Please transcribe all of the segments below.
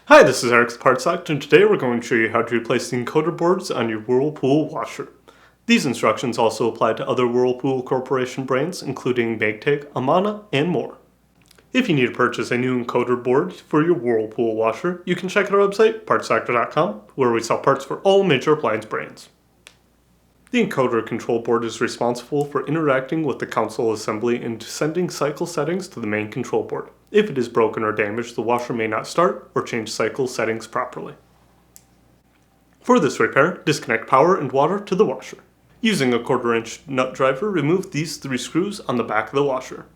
Hi, this is Eric's Parts Select, and today we're going to show you how to replace the encoder boards on your Whirlpool washer. These instructions also apply to other Whirlpool Corporation brands, including Maytag, Amana, and more. If you need to purchase a new encoder board for your Whirlpool washer, you can check out our website, partselector.com, where we sell parts for all major appliance brands. The Encoder Control Board is responsible for interacting with the console assembly and sending cycle settings to the main control board. If it is broken or damaged, the washer may not start or change cycle settings properly. For this repair, disconnect power and water to the washer. Using a 1/4 inch nut driver, remove these 3 screws on the back of the washer.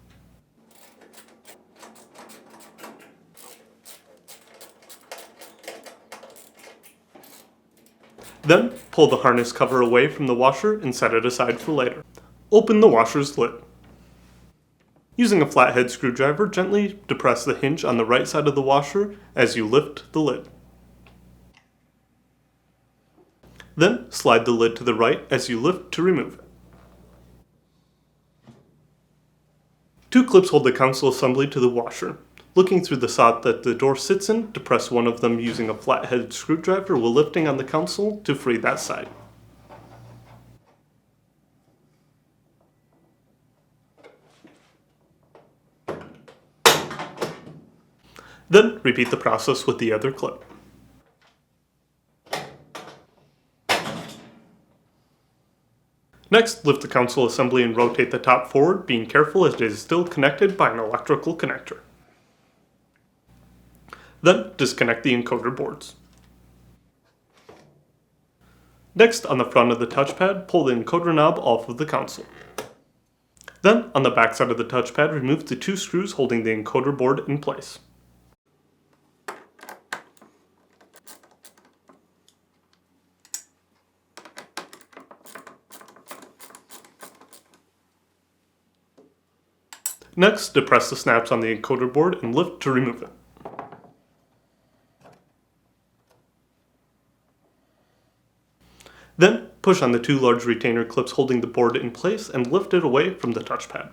Then, pull the harness cover away from the washer and set it aside for later. Open the washer's lid. Using a flathead screwdriver, gently depress the hinge on the right side of the washer as you lift the lid. Then, slide the lid to the right as you lift to remove it. 2 clips hold the console assembly to the washer. Looking through the slot that the door sits in, depress one of them using a flathead screwdriver while lifting on the console to free that side. Then, repeat the process with the other clip. Next, lift the console assembly and rotate the top forward, being careful as it is still connected by an electrical connector. Then, disconnect the encoder boards. Next, on the front of the touchpad, pull the encoder knob off of the console. Then, on the back side of the touchpad, remove the 2 screws holding the encoder board in place. Next, depress the snaps on the encoder board and lift to remove it. Then, push on the 2 large retainer clips holding the board in place and lift it away from the touchpad.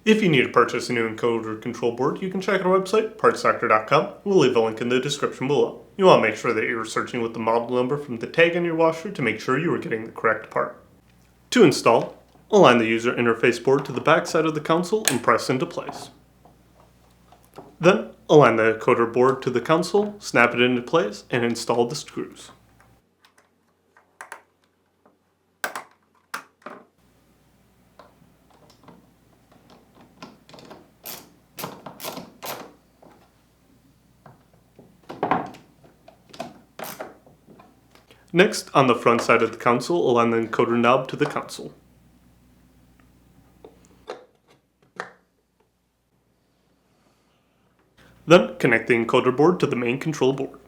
If you need to purchase a new encoder control board, you can check out our website, partselector.com. We'll leave a link in the description below. You want to make sure that you're searching with the model number from the tag on your washer to make sure you are getting the correct part. To install, align the user interface board to the back side of the console and press into place. Then, align the encoder board to the console, snap it into place, and install the screws. Next, on the front side of the console, align the encoder knob to the console. Then, connect the encoder board to the main control board.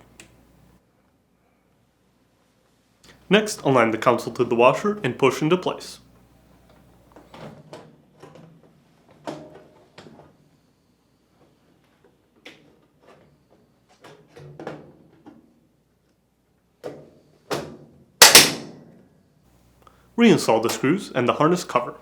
Next, align the console to the washer and push into place. Reinstall the screws and the harness cover.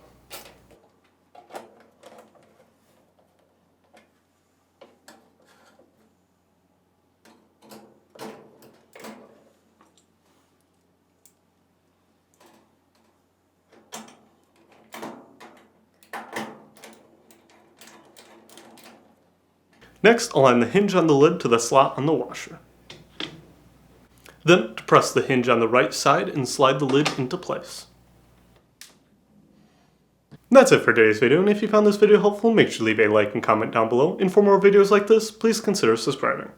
Next, align the hinge on the lid to the slot on the washer. Then, depress the hinge on the right side and slide the lid into place. That's it for today's video, and if you found this video helpful, make sure to leave a like and comment down below, and for more videos like this, please consider subscribing.